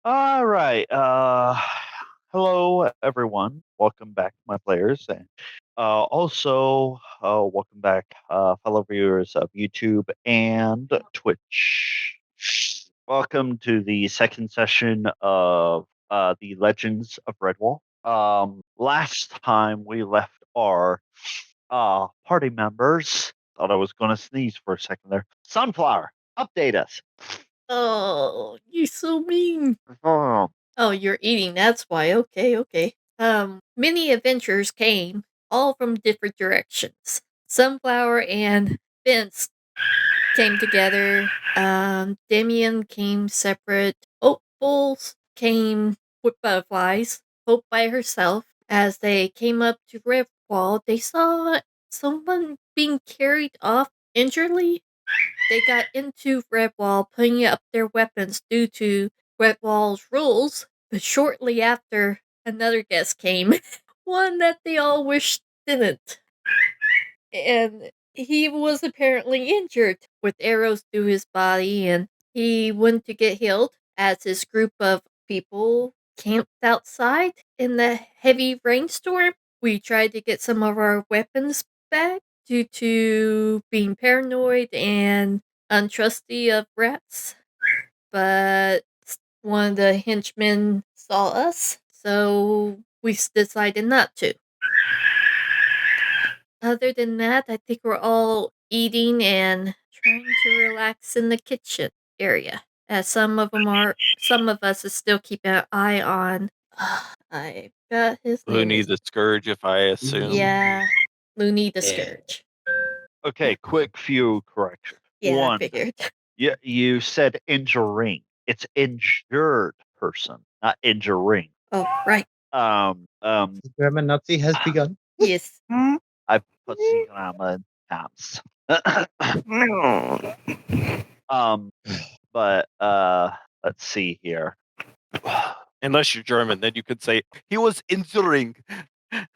All right. Hello everyone. Welcome back, my players, and also welcome back, fellow viewers of YouTube and Twitch. Welcome to the second session of the Legends of Redwall. Last time we left our party members. Thought I was going to sneeze for a second there. Sunflower, update us. Oh, you're so mean. Oh, Oh, you're eating, that's why. Okay. Many adventurers came, all from different directions. Sunflower and Vince came together. Damien came separate. Hopefuls came with butterflies. Hope by herself. As they came up to Redwall, they saw someone being carried off injuredly. They got into Redwall, putting up their weapons due to Redwall's rules, but shortly after, another guest came. One that they all wished didn't. And he was apparently injured with arrows through his body, and he went to get healed as his group of people camped outside in the heavy rainstorm. We tried to get some of our weapons back due to being paranoid and untrusty of rats, but one of the henchmen saw us, so we decided not to. Other than that, I think we're all eating and trying to relax in the kitchen area. As some of us is still keeping an eye on. I got his Who name. needs a scourge, if I assume? Yeah, Looney the Yeah. Scourge. okay, quick few corrections. Yeah, I One, figured. you said injuring. It's injured person, not injuring. Oh, right. The German Nazi has begun. Yes. I put the grammar in caps. But let's see here. Unless you're German, then you could say he was injuring.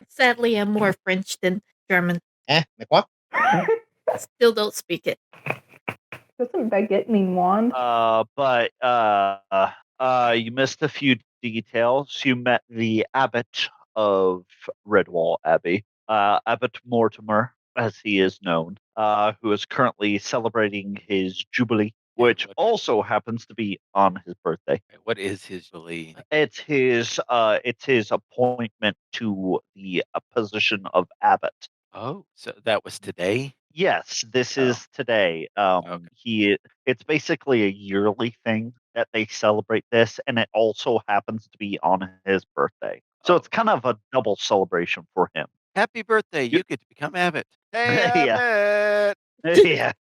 Sadly, I'm more French than German. Like what? Still don't speak it. Doesn't Baguette mean wand? But you missed a few details. You met the abbot of Redwall Abbey, Abbot Mortimer, as he is known, who is currently celebrating his jubilee, which also happens to be on his birthday. What is his belief? It's his appointment to the position of abbot. Oh, so that was today? Yes, this is today. It's basically a yearly thing that they celebrate this, and it also happens to be on his birthday. So it's kind of a double celebration for him. Happy birthday, you get to become abbot. Hey, Yeah. abbot! Yeah.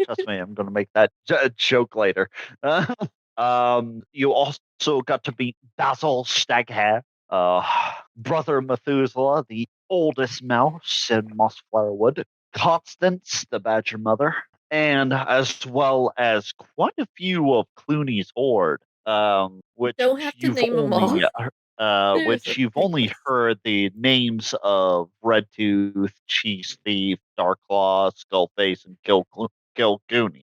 Trust me, I'm going to make that joke later. You also got to meet Basil Staghair, Brother Methuselah, the oldest mouse in Mossflowerwood, Constance, the Badger Mother, and as well as quite a few of Clooney's horde, which Don't have to you've name them all. only, There's which a you've big only list. heard the names of Redtooth, Cheese Thief, Darklaw, Skullface, and Kilgoony.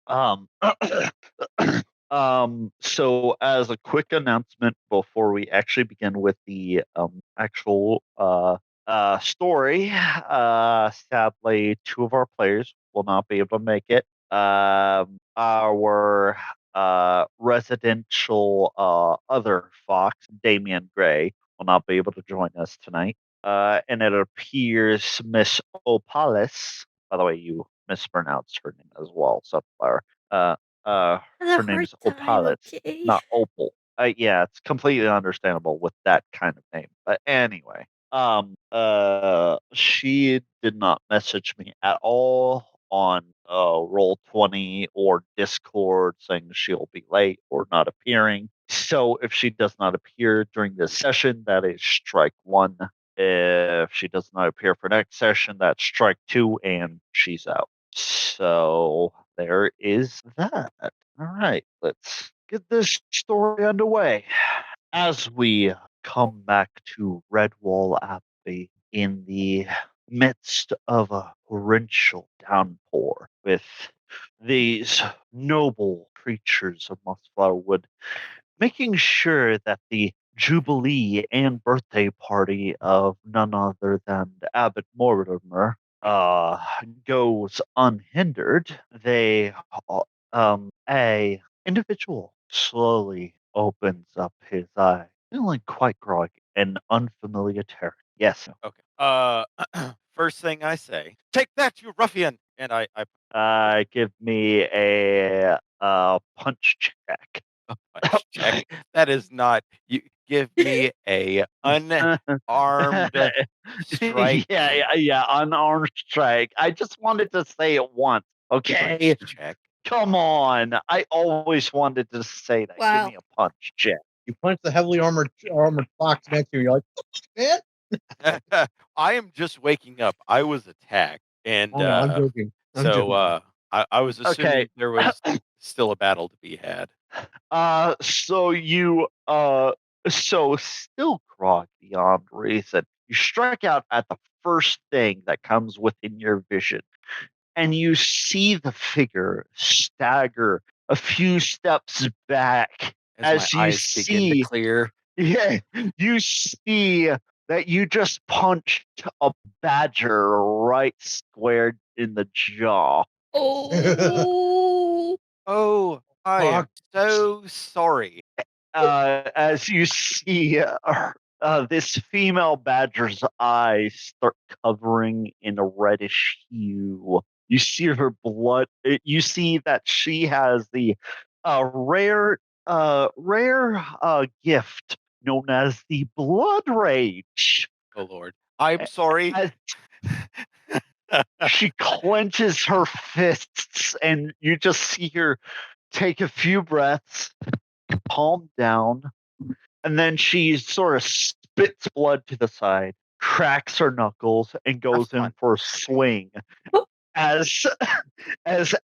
So as a quick announcement before we actually begin with the actual story, sadly, two of our players will not be able to make it. Our residential other fox, Damian Gray, will not be able to join us tonight. And it appears Miss Opalis, by the way, you mispronounced her name as well, Sunflower. Her name's Opalis, okay. not Opal. Yeah, it's completely understandable with that kind of name. But anyway, she did not message me at all on Roll20 or Discord saying she'll be late or not appearing. So if she does not appear during this session, that is strike one. If she does not appear for next session, that's strike two, and she's out. So there is that. All right, let's get this story underway. As we come back to Redwall Abbey in the midst of a torrential downpour, with these noble creatures of Mossflowerwood making sure that the jubilee and birthday party of none other than Abbot Mortimer goes unhindered. A individual slowly opens up his eye, feeling quite groggy and unfamiliar territory. Yes. Okay. First thing I say, take that, you ruffian! And I Give me a punch check. a punch check. That is not. You give me a unarmed strike Yeah, unarmed strike. I just wanted to say it once. Okay, punch check. come on. I always wanted to say that. Give Wow. me a punch check. You punch the heavily armored fox next to you. You're like, man. I am just waking up. I was attacked, and Oh no, I'm joking. I'm so joking. I was Okay. assuming there was still a battle to be had. So you so still grog beyond reason. You strike out at the first thing that comes within your vision, and you see the figure stagger a few steps back As my you eyes begin to see. clear. Yeah, you see that you just punched a badger right squared in the jaw. Oh. Oh, I am so sorry. As you see this female badger's eyes start covering in a reddish hue. You see her blood. You see that she has the rare gift known as the blood rage. Oh Lord, I'm sorry. As she clenches her fists, and you just see her take a few breaths, calm down, and then she sort of spits blood to the side, cracks her knuckles, and goes in fun. for a swing. As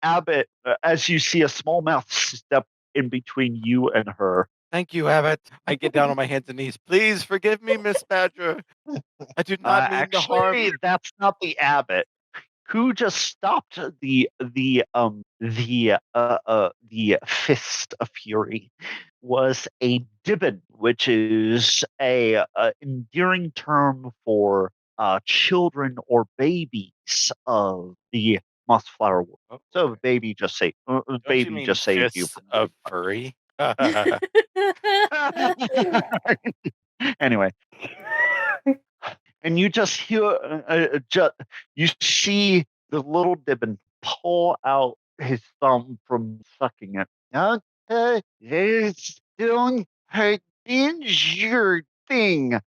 Abbott, as you see a small mouth step in between you and her. Thank you, Abbott. I get down on my hands and knees. Please forgive me, Miss Badger. I did not mean to harm. Actually, that's not the Abbott. Who just stopped the fist of fury was a dibbin, which is a endearing term for children or babies of the mossflower wood. Oh, So okay. baby just say Don't you baby mean just saved you fists from of furry? anyway. And you just hear, you see the little Dibbin pull out his thumb from sucking it. Okay, it's doing her injured thing.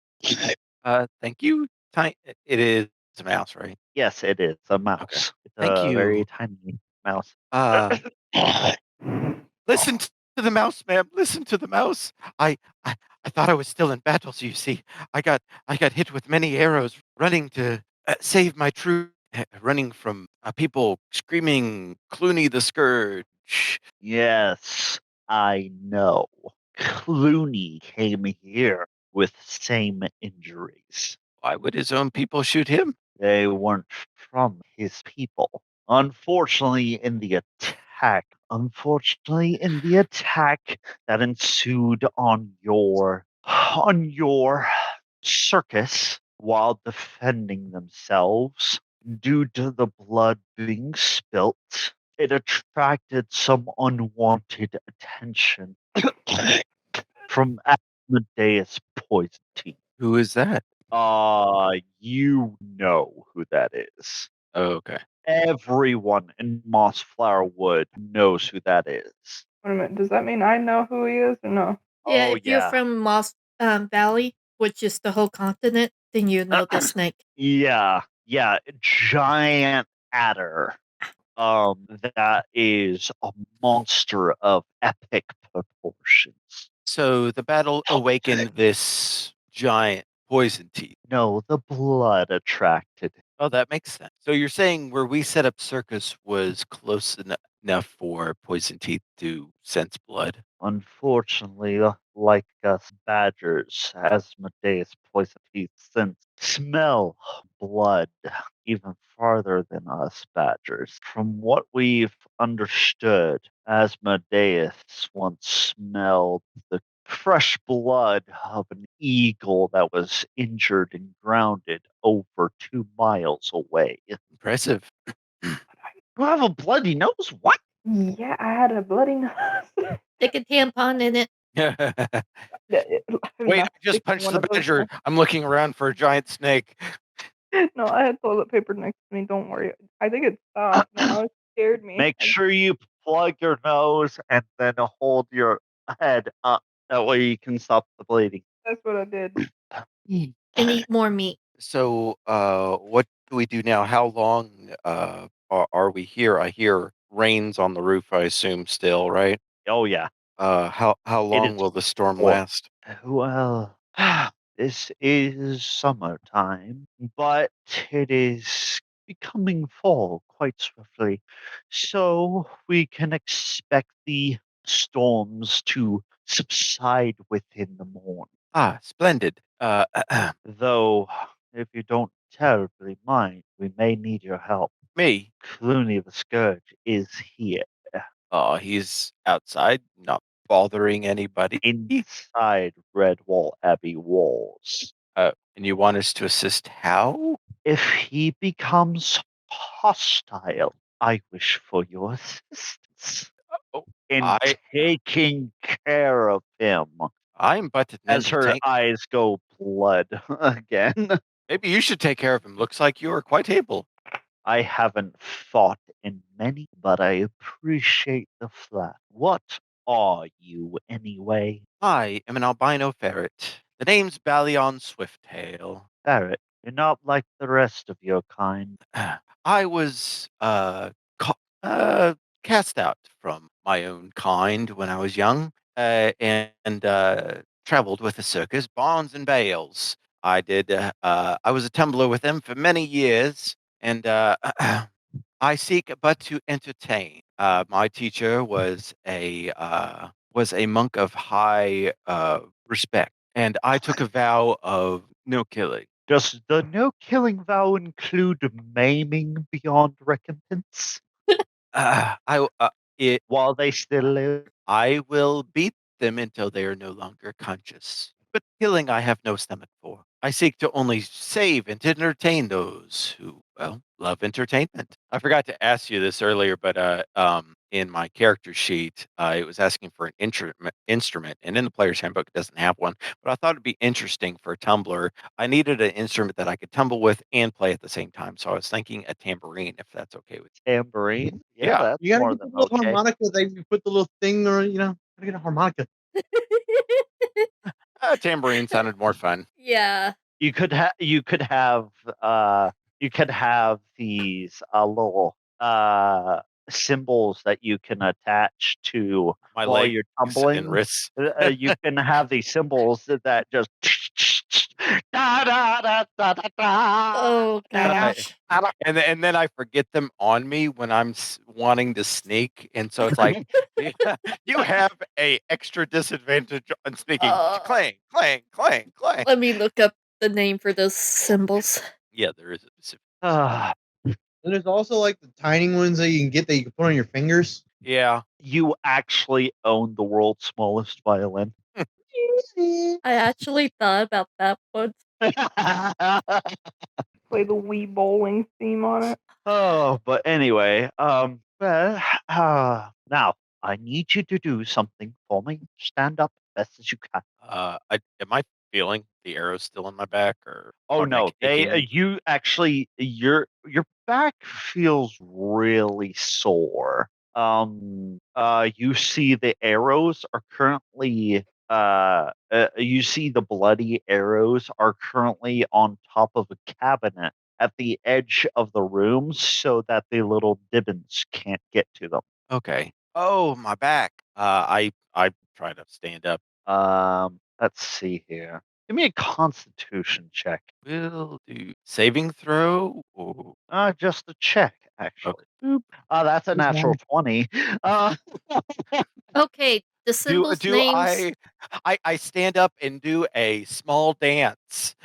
Thank you. It is a mouse, right? Yes, it is a mouse. It's Thank a very you. tiny mouse. Listen to the mouse, ma'am. Listen to the mouse. I thought I was still in battle. So you see, I got hit with many arrows, running to save my troop, running from people screaming, "Clooney the Scourge." Yes, I know. Clooney came here with same injuries. Why would his own people shoot him? They weren't from his people. Unfortunately, in the attack that ensued on your circus while defending themselves, due to the blood being spilt, it attracted some unwanted attention from Asmodeus Poison Team. Who is that? You know who that is. Oh, okay. Everyone in Mossflower Wood knows who that is. Wait a minute. Does that mean I know who he is or no? Yeah, Oh, if you're yeah. from Moss Valley, which is the whole continent, then you know the snake. Yeah, giant adder. That is a monster of epic proportions. So the battle awakened this giant poison teeth. No, the blood attracted. Oh, that makes sense. So you're saying where we set up circus was close enough for poison teeth to sense blood? Unfortunately, like us badgers, Asmodeus Poison Teeth smell blood even farther than us badgers. From what we've understood, Asmodeus once smelled the fresh blood of an eagle that was injured and grounded over 2 miles away. Impressive. You have a bloody nose? What? Yeah, I had a bloody nose. Stick a tampon in it. Wait, I just punched the badger. I'm looking around for a giant snake. No, I had toilet paper next to me. Don't worry. I think it stopped now. It scared me. Make sure you plug your nose and then hold your head up. That way you can stop the bleeding. That's what I did. And eat more meat. So, what do we do now? How long are we here? I hear rains on the roof. I assume still, right? Oh yeah. How It long is will the storm for last? well, this is summertime, but it is becoming fall quite swiftly. So we can expect the storms to subside within the morning. Ah, splendid. Though, if you don't terribly mind, we may need your help. Me. Clooney the Scourge is here, Oh, he's outside, not bothering anybody. inside Redwall Abbey walls. And you want us to assist how? If he becomes hostile, I wish for your assistance Oh, in I taking care of him. I'm but an As her entertainer. eyes go blood again. Maybe you should take care of him. Looks like you are quite able. I haven't fought in many, but I appreciate the flat. What are you anyway? I am an albino ferret. The name's Ballion Swifttail. Barrett, you're not like the rest of your kind. I was cast out from my own kind when I was young, and traveled with the circus, Barnes and Bales. I did. I was a tumbler with them for many years, and I seek but to entertain. My teacher was a monk of high respect, and I took a vow of no killing. Does the no killing vow include maiming beyond recompense Uh, I uh, it, while they still live? I will beat them until they are no longer conscious. But killing I have no stomach for. I seek to only save and to entertain those who, well, love entertainment. I forgot to ask you this earlier, but in my character sheet, it was asking for an instrument, and in the player's handbook, it doesn't have one. But I thought it'd be interesting for a tumbler. I needed an instrument that I could tumble with and play at the same time. So I was thinking a tambourine, if that's okay with you. Tambourine? Yeah, Yeah. that's You gotta more get than the little okay. harmonica. You put the little thing, or gotta get a harmonica. Tambourine sounded more fun. Yeah. You could have these little symbols that you can attach to My while legs you're and tumbling. wrists. You can have these symbols that just da da da da da da. Oh gosh. And then I forget them on me when I'm wanting to sneak, and so it's like you have a extra disadvantage on sneaking. Uh, Clang, clang, clang, clang. let me look up the name for those symbols. Yeah, there is a specific. Ah, And there's also like the tiny ones that you can get that you can put on your fingers. Yeah, you actually own the world's smallest violin. I actually thought about that once. Play the Wii bowling theme on it. Oh, but anyway, well, now I need you to do something for me. Stand up best as you can. am I feeling the arrows still in my back, or Oh am I no, aching? you actually your back feels really sore. You see the arrows are currently you see the bloody arrows are currently on top of a cabinet at the edge of the room so that the little dibbons can't get to them. Okay. Oh, my back. I try to stand up. Let's see here. Give me a constitution check. Will do. Saving throw. Or, Just a check, actually. okay. That's a Who's natural 20. Uh, Okay, the Do symbols do names. I stand up and do a small dance?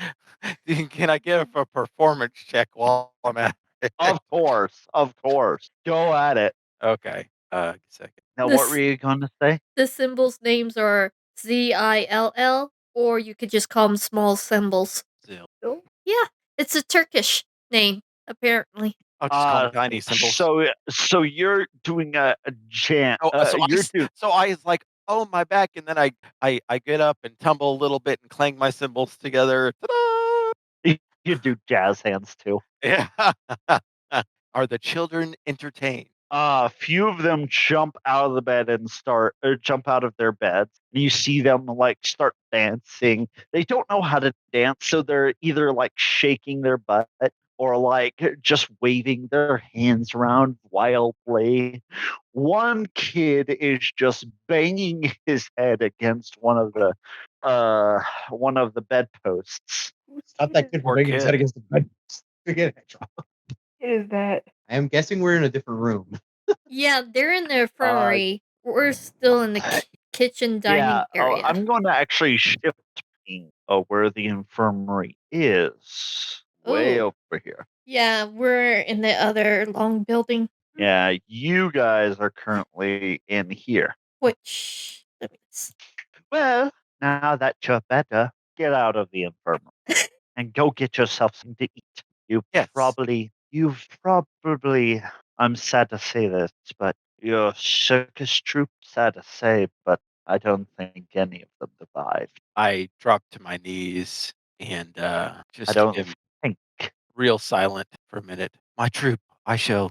Can I give a performance check while I'm at it? of course, of course. Go at it. Okay. Second. Now, what were This you going to say? the symbols names are Zill, or you could just call them small symbols. Still. Still? Yeah, it's a Turkish name, apparently. I'll just call them tiny symbols. So you're doing a jam. So I was like, oh, my back, and then I get up and tumble a little bit and clang my cymbals together. Ta-da! You do jazz hands too. Yeah. Are the children entertained? A few of them jump out of the bed and jump out of their beds. And you see them like start dancing. They don't know how to dance, so they're either like shaking their butt or like just waving their hands around wildly. One kid is just banging his head against one of the bedposts. Stop that kid from Poor banging his kid. head against the bed. Forget it. It is that. I am guessing we're in a different room. Yeah, they're in the infirmary. We're still in the kitchen dining area. I'm going to actually shift where the infirmary is. Way Oh. over here. Yeah, we're in the other long building. Yeah, you guys are currently in here. Which, let me see. Well, now that you're better, get out of the infirmary and go get yourself something to eat. You've probably, I'm sad to say this, but your circus troupe, sad to say, but I don't think any of them survived. I drop to my knees and just I don't am think. real silent for a minute. My troop, I shall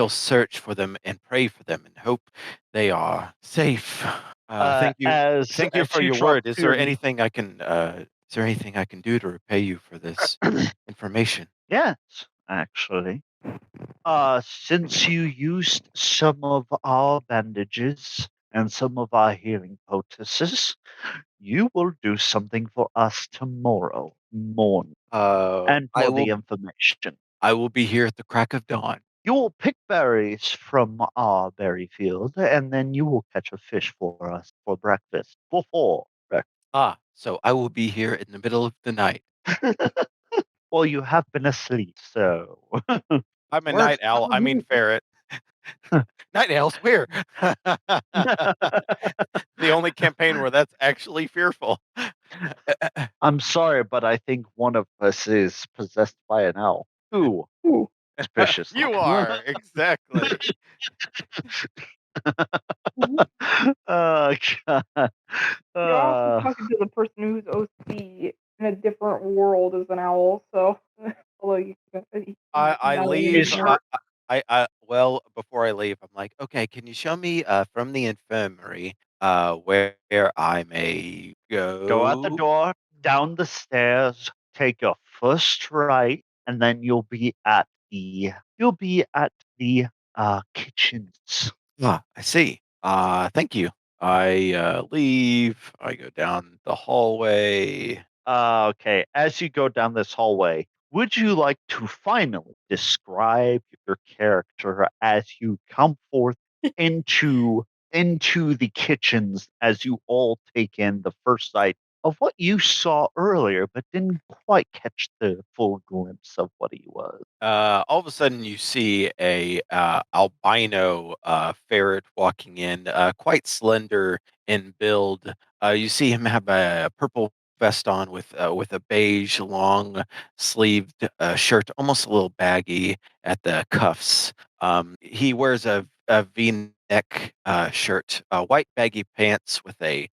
search for them and pray for them and hope they are safe. Thank you. Thank you as for you your drop word. Is to there your knees- anything I can do to repay you for this information? Yes, actually. Since you used some of our bandages and some of our healing poultices, you will do something for us tomorrow morning. And I for will the information, be here at the crack of dawn. you will pick berries from our berry field, and then you will catch a fish for us for breakfast. Before breakfast. So I will be here in the middle of the night. Well, you have been asleep, so. I'm a Where- night owl. I mean ferret. Night owls, where? The only campaign where that's actually fearful. I'm sorry, but I think one of us is possessed by an owl. Ooh, Ooh. suspicious. You are, exactly. Oh, God. You're also talking to the person who's OC in a different world as an owl, so although you I not leave. Is her- Well, before I leave, I'm like, okay, can you show me from the infirmary where I may go? Go out the door, down the stairs, take a first right, and then you'll be at the kitchens. I see. Thank you. I leave. I go down the hallway. Okay, as you go down this hallway, would you like to finally describe your character as you come forth into the kitchens as you all take in the first sight of what you saw earlier, but didn't quite catch the full glimpse of what he was? All of a sudden, you see a albino ferret walking in, quite slender in build. You see him have a purple vest on with a beige long sleeved shirt, almost a little baggy at the cuffs. He wears a V-neck shirt, white baggy pants with a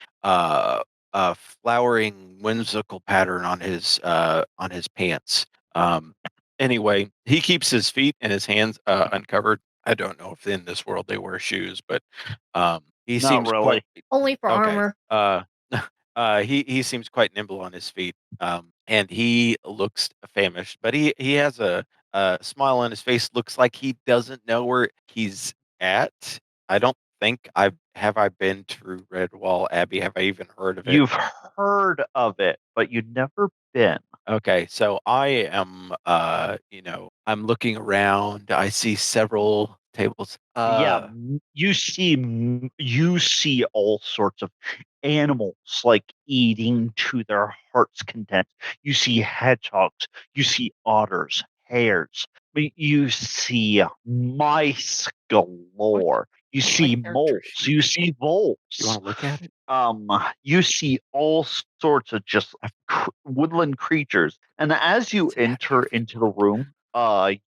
flowering whimsical pattern on his pants. Anyway, he keeps his feet and his hands uncovered. I don't know if in this world they wear shoes, but he Not seems really. Only for okay. armor. He seems quite nimble on his feet, and he looks famished, but he has a smile on his face. Looks like he doesn't know where he's at. I don't think I been to Redwall Abbey. Have I even heard of it? You've heard of it, but you've never been. Okay, so I am, I'm looking around. I see several tables. You see all sorts of animals like eating to their heart's content. You see hedgehogs, you see otters, hares, you see mice galore. You see moles. You see voles. You want to look at it? you see all sorts of just woodland creatures, and as you enter into the room,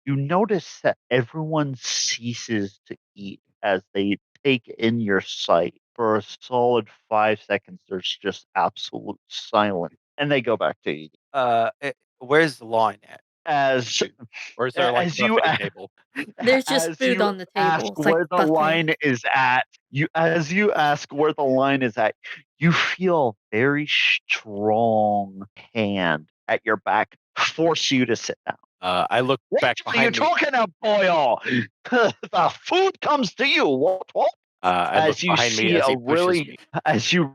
you notice that everyone ceases to eat as they take in your sight. For a solid 5 seconds, there's just absolute silence, and they go back to eating. Where's the line at? As Or is there like a as you buffet table? There's just as food you on the ask table. It's like where the buffet. line is at, you ask where the line is at, you feel a very strong hand at your back force you to sit down. I look back What are you behind me. talking about, boy? The food comes to you. What? I look As you behind me see as a he pushes me.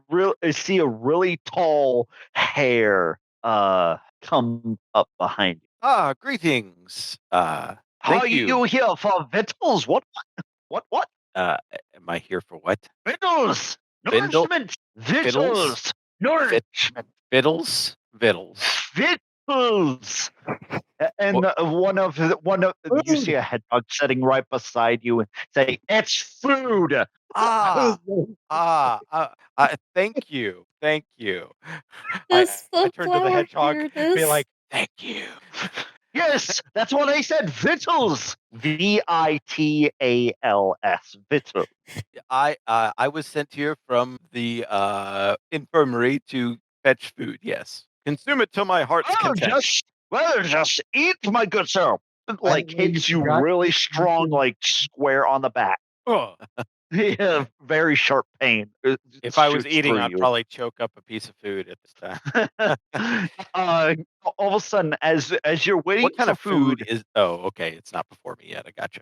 see a really tall hair come up behind you. Ah, greetings. Are Thank you. you here for victuals? What? Am I here for what? Victuals! Vindle- Nourishment! Fiddles? Victuals! Nourishment! Fiddles? Vittles. Victuals! And one of you see a hedgehog sitting right beside you and say, "It's food." Ah, thank you. Thank you. This I turn to the flower hedgehog hear and be this. like, thank you. Yes, that's what I said. Victuals. Vitals. Victuals. I was sent here from the infirmary to fetch food, yes. Consume it till my heart's Oh, content. just eat, my good sir. Like know you hits you forgot really you strong, can- like square on the back. Ugh. Yeah, very sharp pain. It If I was shoots eating, through I'd you. probably choke up a piece of food at this time. All of a sudden, as you're waiting What kind for of food food, is? Oh, okay, it's not before me yet. I gotcha.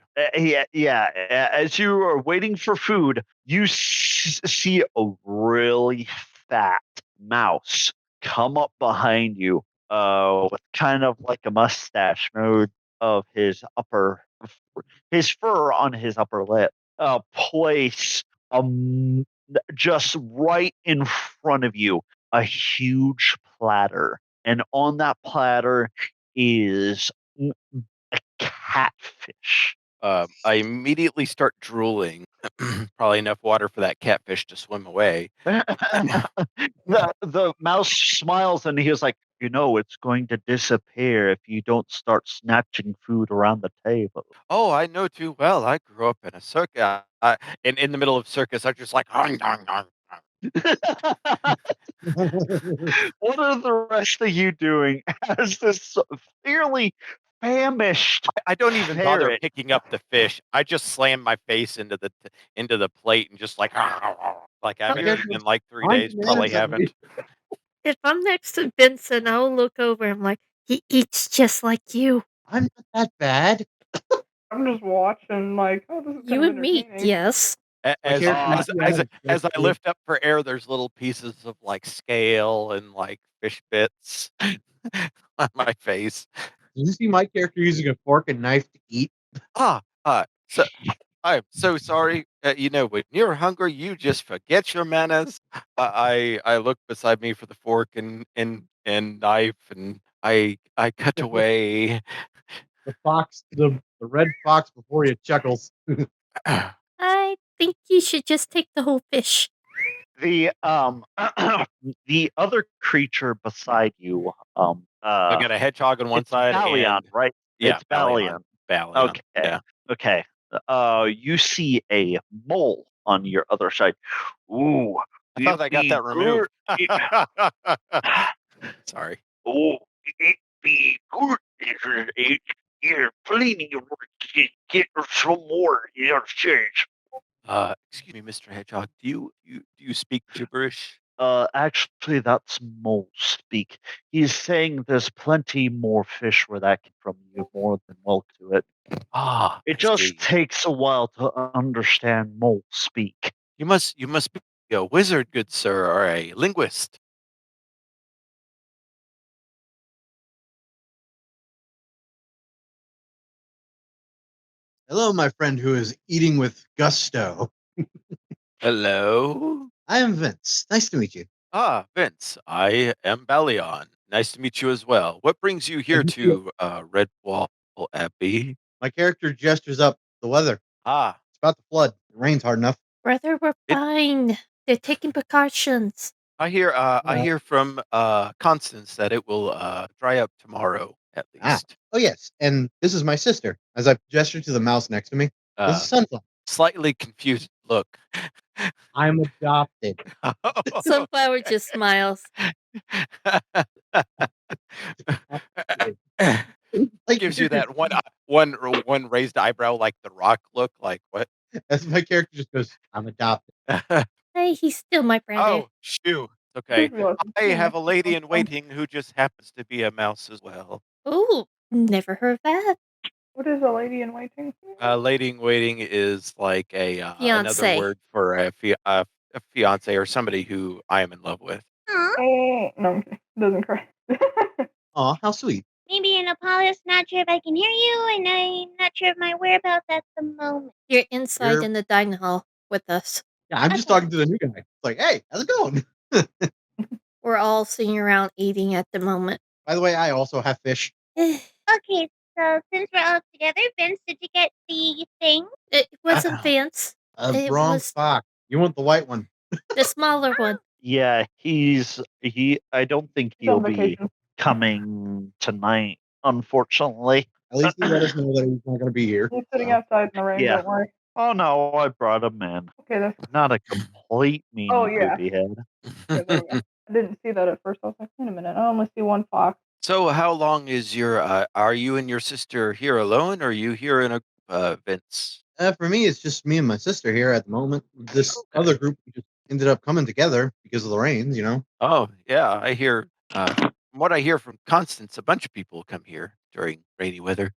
as you are waiting for food, you see a really fat mouse come up behind you, with kind of like a mustache mode of his fur on his upper lip, place um just right in front of you a huge platter, and on that platter is a catfish. I immediately start drooling. Probably enough water for that catfish to swim away. The mouse smiles and he was like, it's going to disappear if you don't start snatching food around the table. Oh, I know too well. I grew up in a circus. In the middle of circus, I'm just like, "Hung, hung, hung, hung." What are the rest of you doing as this fairly famished I don't even bother ferret? picking up the fish. I just slam my face into the plate and just like, like I haven't Okay. eaten in like 3 days. Fine, Probably man. haven't. If I'm next to Vincent, I'll look over. I'm like, he eats just like you. I'm not that bad. I'm just watching, like, oh, this is You kind of and me, entertaining. yes. As character as I lift up for air, there's little pieces of like scale and like fish bits on my face. Did you see my character using a fork and knife to eat? So I'm so sorry. When you're hungry, you just forget your manners. I look beside me for the fork and knife, and I cut away. The red fox before you chuckles. I think you should just take the whole fish. The the other creature beside you, I got a hedgehog on one it's side Balion, and right? yeah, It's Balion. Balion. Okay. Yeah. Okay. You see a mole on your other side. Ooh, I thought I got be that removed. good. Sorry. Oh, it be good. You're cleaning your get some more. Change. Excuse me, Mr. Hedgehog. Do you speak gibberish? Actually, that's mole speak. He's saying there's plenty more fish where that came from. You're more than welcome to it. It I just see. takes a while to understand mole speak. You must be a wizard, good sir, or a linguist. Hello, my friend who is eating with gusto. Hello. I am Vince. Nice to meet you. Ah, Vince. I am Balion. Nice to meet you as well. What brings you here to Redwall Abbey? My character gestures up the weather. Ah, It's about to flood. It rains hard enough. Brother, we're It- fine. They're taking precautions. I hear from Constance that it will dry up tomorrow at least. Oh, yes. And this is my sister. As I gesture to the mouse next to me, this is Sunflower. Slightly confused look. I'm adopted. Sunflower just smiles. Like, Gives you that one raised eyebrow, like the Rock look. Like what? as my character just goes, I'm adopted. Hey, he's still my brother. Oh, shoo. Okay. Look, I have a lady in waiting who just happens to be a mouse as well. Ooh, never heard of that. What is a lady in waiting? Lady in waiting is like another Fiancé. word for a fiance or somebody who I am in love with. Oh, no, doesn't cry. Aw, how sweet. Maybe in Apollos, not sure if I can hear you, and I'm not sure of my whereabouts at the moment. You're inside You're- in the dining hall with us. Yeah, I'm just Okay. talking to the new guy. It's like, hey, how's it going? We're all sitting around eating at the moment. By the way, I also have fish. Okay, so since we're all together, Vince, did you get the thing? It wasn't Ah. Vince. It Wrong was fox. You want the white one. the smaller one. Yeah, I don't think He's on he'll be vacation. coming tonight, unfortunately. At least he let us know that he's not going to be here. He's sitting So, outside in the rain, Yeah. don't worry. Oh no, I brought him in. Okay, that's Not a complete meanie Oh, yeah. poopy head. yeah, there we go. I didn't see that at first. I was like, wait a minute, I only see one fox. So how long is your are you and your sister here alone, or are you here in a Vince? for me, it's just me and my sister here at the moment. This Okay. other group just ended up coming together because of the rains, you know? Oh yeah, I hear from what I hear from Constance, a bunch of people come here during rainy weather.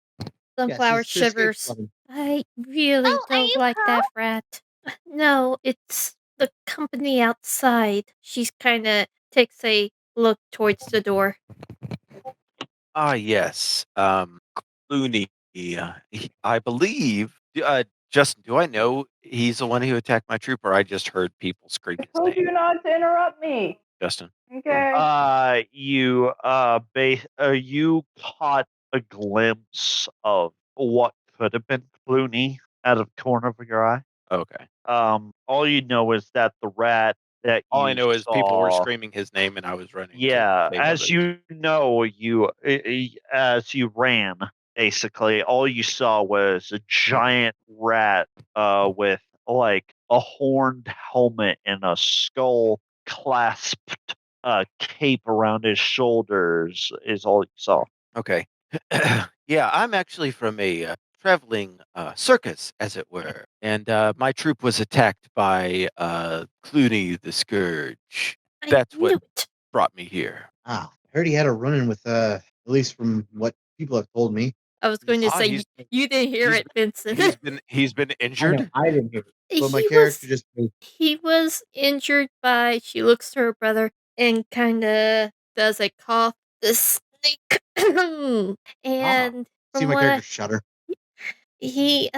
Sunflower she's to escape shivers. flooding. I really Oh, are don't you like Carl? that rat. No, it's the company outside. She's kind of takes a look towards the door. Ah yes, Clooney. I believe. Justin, do I know he's the one who attacked my troop, or I just heard people scream I his told name? you not to interrupt me. Justin. Okay. You caught a glimpse of what could have been Clooney out of the corner of your eye. Okay. All you know is that the rat that All you I know is people were saw- screaming his name, and I was running. Yeah, to save as others. you know, as you ran, basically, all you saw was a giant rat with like a horned helmet and a skull clasped cape around his shoulders is all you saw. Okay. Yeah, I'm actually from a traveling circus, as it were, and my troop was attacked by Clooney the Scourge. I That's knew what it. brought me here. Ah, I heard he had a run-in with, at least from what people have told me. I was going to Ah, say he's- you didn't hear he's it, Vincent. He's been I know, injured. I didn't hear it. But my He character was just goes, he was injured by. She looks to her brother and kind of does a cough. The snake. And see from my what character shudder. he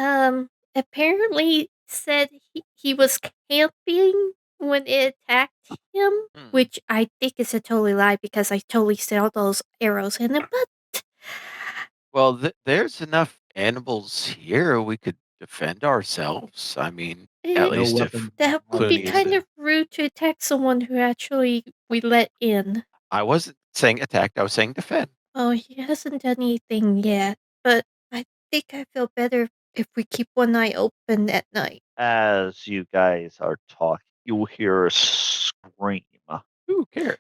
apparently said he was camping when it attacked him, Hmm. which I think is a totally lie because I totally saw those arrows in him. But Well, there's enough animals here. We could defend ourselves. I mean, at No least if weapon. that would be Clooney is kind the- of rude to attack someone who actually we let in. I wasn't saying attacked, I was saying defend. Oh, he hasn't done anything yet, but I think I feel better if we keep one eye open at night. As you guys are talking, you hear a scream. Who cares?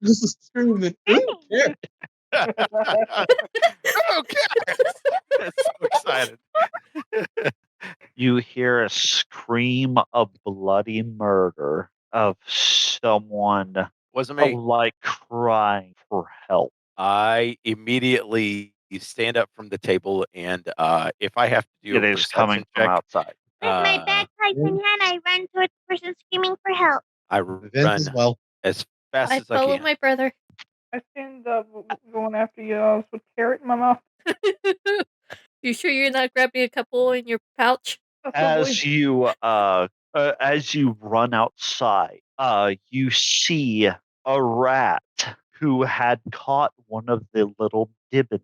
This is screaming. Who cares? Who cares? That's so excited. You hear a scream of bloody murder of someone Wasn't me. like crying for help. I immediately stand up from the table, and if I have to do It a is coming perception from check, outside. With my bagpipes in hand, I run towards the person screaming for help. I Vince run as well. as fast I as I follow can. my brother. I stand up going after you with carrot in my mouth. You sure you're not grabbing a couple in your pouch? Possibly. As you run outside, you see a rat who had caught one of the little gibbons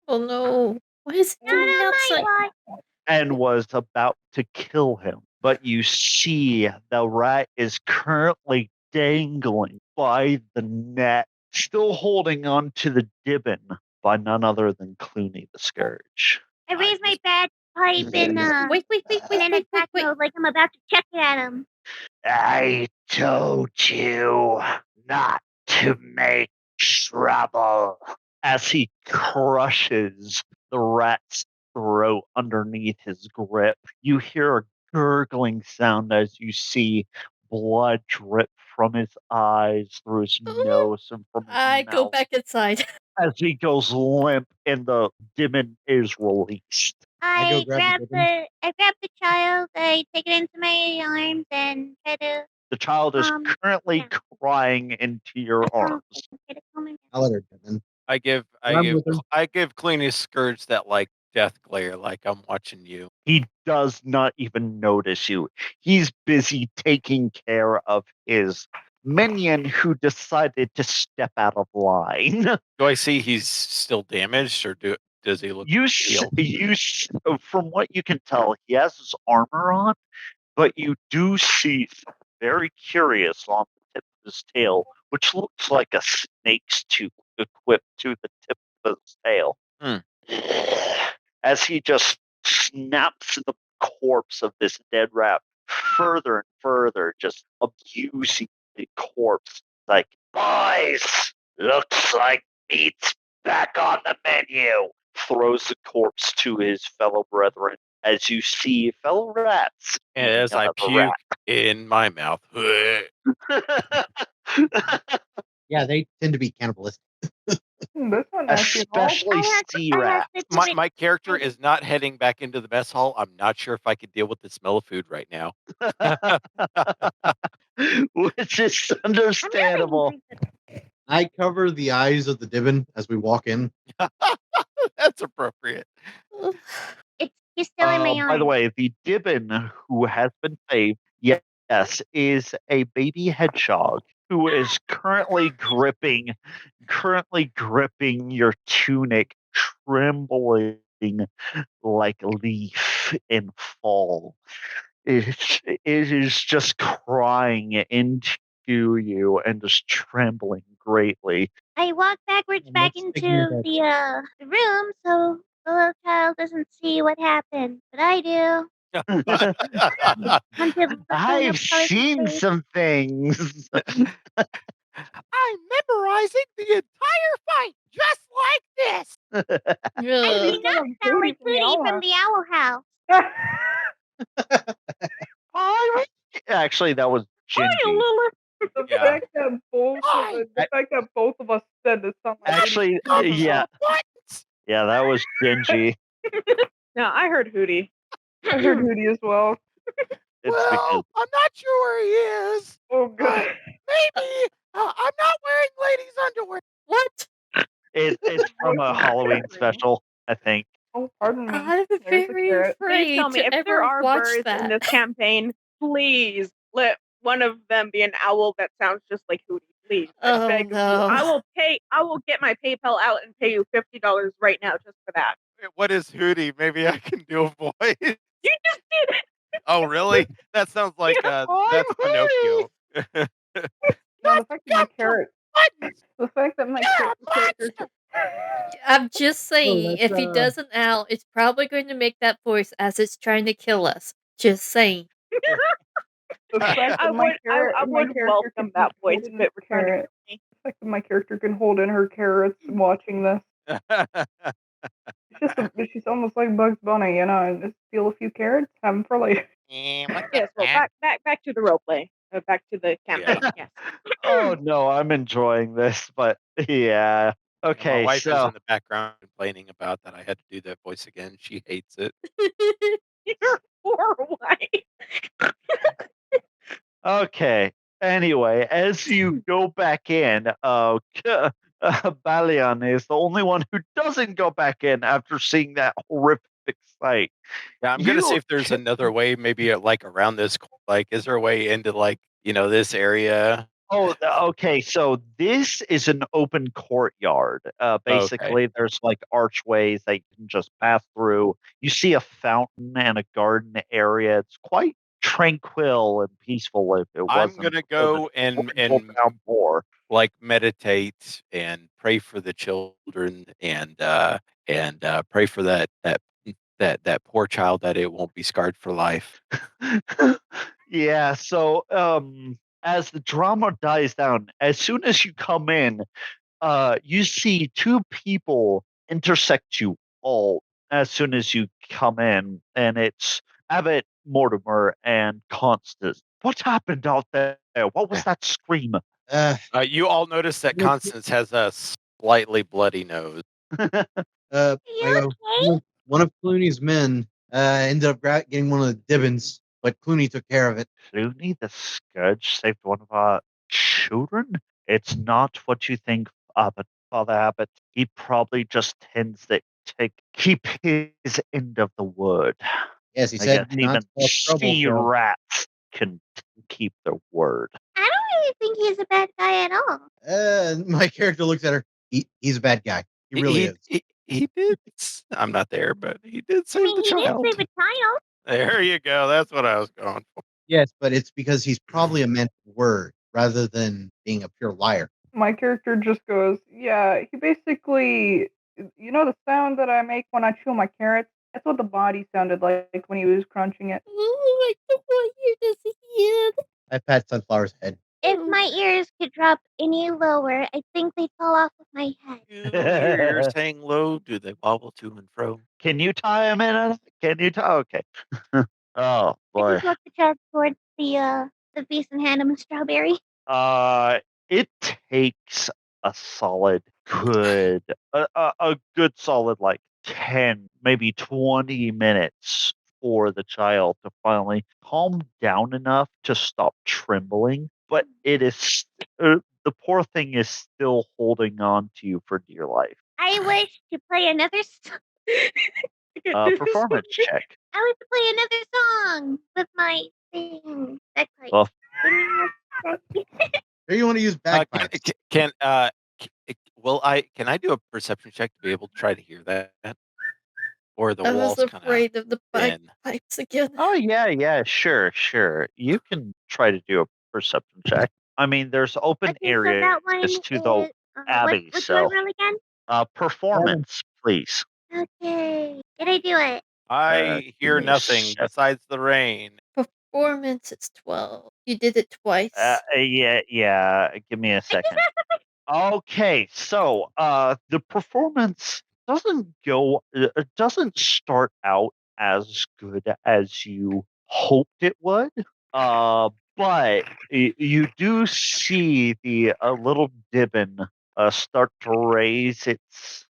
Oh no. What is he Not doing on my outside? watch. and was about to kill him. but you see the rat is currently dangling by the net, still holding on to the gibbon by none other than Clooney the Scourge. I raise my bagpipe in Wait. in attack mode, like I'm about to check it at him. I told you not to make trouble. As he crushes the rat's throat underneath his grip, you hear a gurgling sound as you see blood drip from his eyes, through his nose, and from his I mouth. go back inside. As he goes limp and the demon is released. I go I grab the grab the child, I take it into my arms and try to The child is currently yeah. crying into your arms. I'll let her get in. I give I'm with him. Cleaning Scourge that like death glare, like I'm watching you. He does not even notice you. He's busy taking care of his minion who decided to step out of line. Do I see he's still damaged, or does he look healed? From what you can tell, he has his armor on, but you do see something very curious on the tip of his tail, which looks like a snake's tooth equipped to the tip of his tail. As he just snaps the corpse of this dead rat further and further, just abusing the corpse. Like, boys, looks like meat's back on the menu. Throws the corpse to his fellow brethren as you see fellow rats. And as I puke in my mouth. Yeah, they tend to be cannibalistic. That's not nasty at all. Especially sea rats. My character is not heading back into the mess hall. I'm not sure if I could deal with the smell of food right now. Which is understandable. I cover the eyes of the Dibbin as we walk in. That's appropriate. He's still in my arms. By the way, the Dibbin who has been saved, yes, is a baby hedgehog who is currently gripping your tunic, trembling like a leaf in fall. It is just crying into you and just trembling greatly. I walk backwards back into the room so the little child doesn't see what happened, but I do. I've seen some things. I'm memorizing the entire fight just like this. I do not sound like Cootie from the Owl House. Actually, that was Gingy. The fact that both of us said this sound like actually, yeah, that was Gingy. No, I heard Hootie. I heard Hootie as well. Well, I'm not sure where he is. Oh, God. Maybe I'm not wearing ladies' underwear. What? It's from a Halloween special, I think. Oh, pardon me. I'm very afraid Please tell me, to if ever there are watch birds that. in this campaign, please let one of them be an owl that sounds just like Hootie. Please. I beg of you. I will get my PayPal out and pay you $50 right now just for that. What is Hootie? Maybe I can do a voice. You just did it. Oh, really? That sounds like that's Pinocchio. No, the fact that my carrot. The fact that my character. I'm just saying, if he does an owl, it's probably going to make that voice as it's trying to kill us. Just saying. The fact that I would welcome that voice if it returned to me. The fact that my character can hold in her carrots watching this. She's almost like Bugs Bunny, and just steal a few carrots, have them for later. Yes, well, back to the roleplay. Back to the campaign. Yeah. Yes. Oh no, I'm enjoying this, but yeah. Okay, my wife is in the background complaining about that I had to do that voice again. She hates it. Your poor wife. Okay. Anyway, as you go back in, Balian is the only one who doesn't go back in after seeing that horrific sight. Yeah, I'm gonna see if there's another way, maybe like around this. Like, is there a way into this area? Oh, okay. So this is an open courtyard. Basically, there's like archways that you can just pass through. You see a fountain and a garden area. It's quite tranquil and peaceful if it I'm wasn't gonna for go the and trickle-down war. like meditate and pray for the children and pray for that poor child that it won't be scarred for life. Yeah, so as the drama dies down, as soon as you come in, you see two people intersect you all as soon as you come in, and it's Abbott Mortimer and Constance. What happened out there? What was Yeah. that scream? You all notice that Look- Constance has a slightly bloody nose. Are you okay? One of Clooney's men ended up getting one of the Dibbins, but Clooney took care of it. Clooney the Scourge saved one of our children? It's not what you think, Abbott, Father Abbott. He probably just tends to keep his end of the word. Yes, he I said guess not even to cause trouble. sea So rats can keep their word. I don't really think he's a bad guy at all. my character looks at her. He's a bad guy. He really is. He did. I'm not there, but he did I save mean, the he did child. save a child. There you go. That's what I was going for. Yes, but it's because he's probably a man of word rather than being a pure liar. My character just goes, yeah, he basically, the sound that I make when I chew my carrots? That's what the body sounded like when he was crunching it. Oh, I don't want to hear this again. I pat Sunflower's head. If my ears could drop any lower, I think they'd fall off of my head. Your ears hang low. Do they wobble to and fro? Can you tie him in? Can you tie? Okay. Oh I boy. just walk the chest towards the beast and hand him a strawberry. It takes a solid good, a good solid like 10, maybe 20 minutes for the child to finally calm down enough to stop trembling. But it is, the poor thing is still holding on to you for dear life. I wish to play another Performance check. I wish to play another song with my thing. Bagpipe. Well, Here you want to use bagpipes. Can I do a perception check to be able to try to hear that? Or the I walls was kind afraid of the thin? pipes again. oh yeah, sure. You can try to do a perception check. I mean, there's open Okay, so that one areas is to the abbey, what do I so roll again? performance, please. Okay. Did I do it? I give hear me a nothing sec. besides the rain. Performance, it's 12. You did it twice. Yeah. Give me a second. Okay, so the performance doesn't go. It doesn't start out as good as you hoped it would. But you do see the little Dibbin start to raise its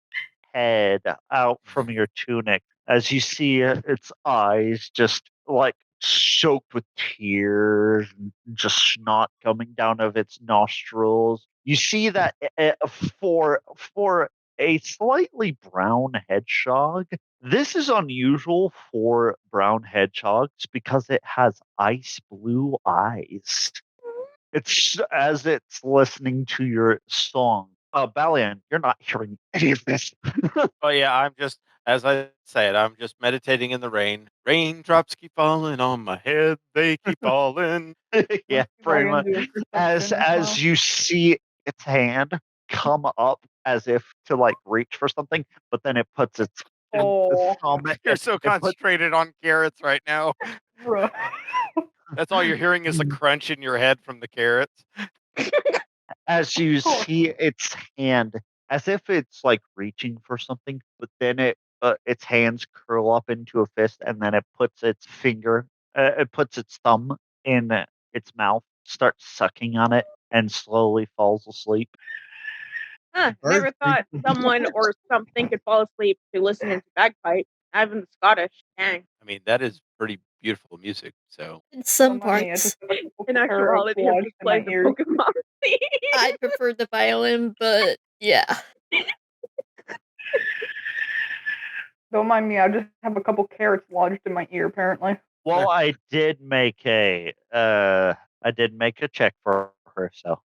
head out from your tunic as you see its eyes just like soaked with tears and just snot coming down of its nostrils. You see that for a slightly brown hedgehog, this is unusual for brown hedgehogs because it has ice blue eyes. It's as it's listening to your song. Balian, you're not hearing any of this. Oh yeah, I'm just, as I said, I'm just meditating in the rain. Raindrops keep falling on my head. They keep falling. Yeah, pretty much. As you see its hand come up as if to like reach for something, but then it puts its thumb. You're so concentrated on carrots right now. That's all you're hearing is a crunch in your head from the carrots. As you see its hand, as if it's like reaching for something, but then its hands curl up into a fist, and then it puts its thumb in its mouth, starts sucking on it, and slowly falls asleep. Never thought someone or something could fall asleep to listening to bagpipe. Not even the Scottish. Dang. I mean, that is pretty beautiful music. So in some parts. In actuality, I'm just playing the Pokemon theme. I prefer the violin, but yeah. Don't mind me, I just have a couple carrots lodged in my ear, apparently. Well, I did make a check for her, so.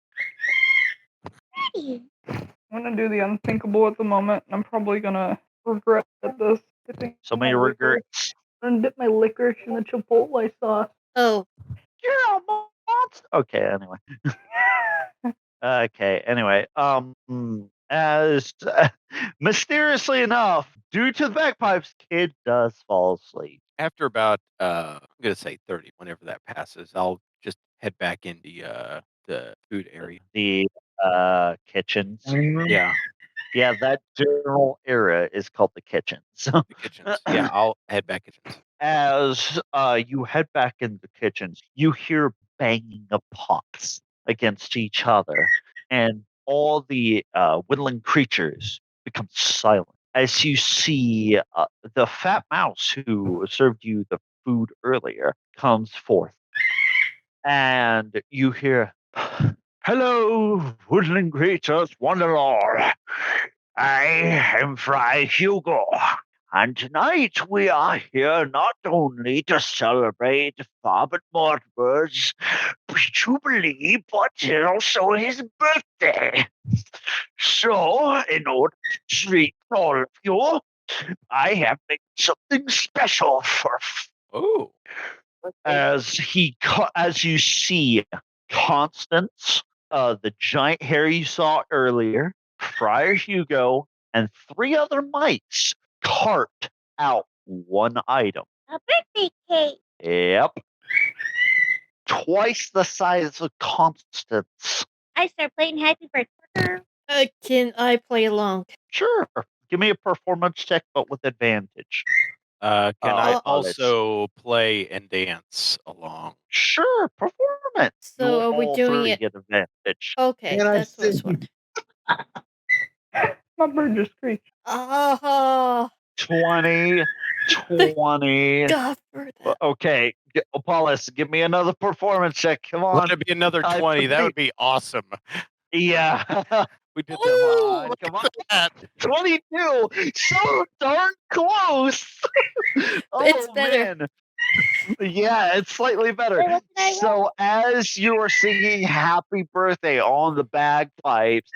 Ready. I'm gonna do the unthinkable at the moment, and I'm probably gonna regret this. So many regrets. I'm gonna dip my licorice in the chipotle sauce. Oh. You're a monster. Okay, anyway. Okay, anyway. As mysteriously enough, due to the bagpipes, kid does fall asleep. After about, I'm going to say 30, whenever that passes, I'll just head back into the food area. The kitchens. Yeah, Yeah, that general area is called the kitchens. the kitchens. Yeah, I'll head back kitchens. As you head back into the kitchens, you hear banging of pots against each other, and all the woodland creatures become silent as you see the fat mouse who served you the food earlier comes forth, and you hear, "Hello, woodland creatures, one and all. I am Fry Hugo. And tonight we are here not only to celebrate Father Mortimer's jubilee, but also his birthday. So, in order to treat all of you, I have made something special for." Oh, As you see, Constance, the giant hare you saw earlier, Friar Hugo, and 3 other mites cart out one item. A birthday cake. Yep. Twice the size of Constance. I start playing Happy Birthday. Can I play along? Sure. Give me a performance check, but with advantage. Can I it's- also play and dance along? Sure, performance. So are we all doing 3 it? get advantage. Okay, Can I that's this sing? one. My bird just screeched. Oh, 20, 20. God for that. Okay, Paulus, give me another performance check. Come on. Let it be another I 20. That believe- would be awesome. Yeah. We did Ooh, that. Come on. 22. So darn close. It's better. Man. Yeah, it's slightly better. Wait, what did I So as you are singing "Happy Birthday" on the bagpipes,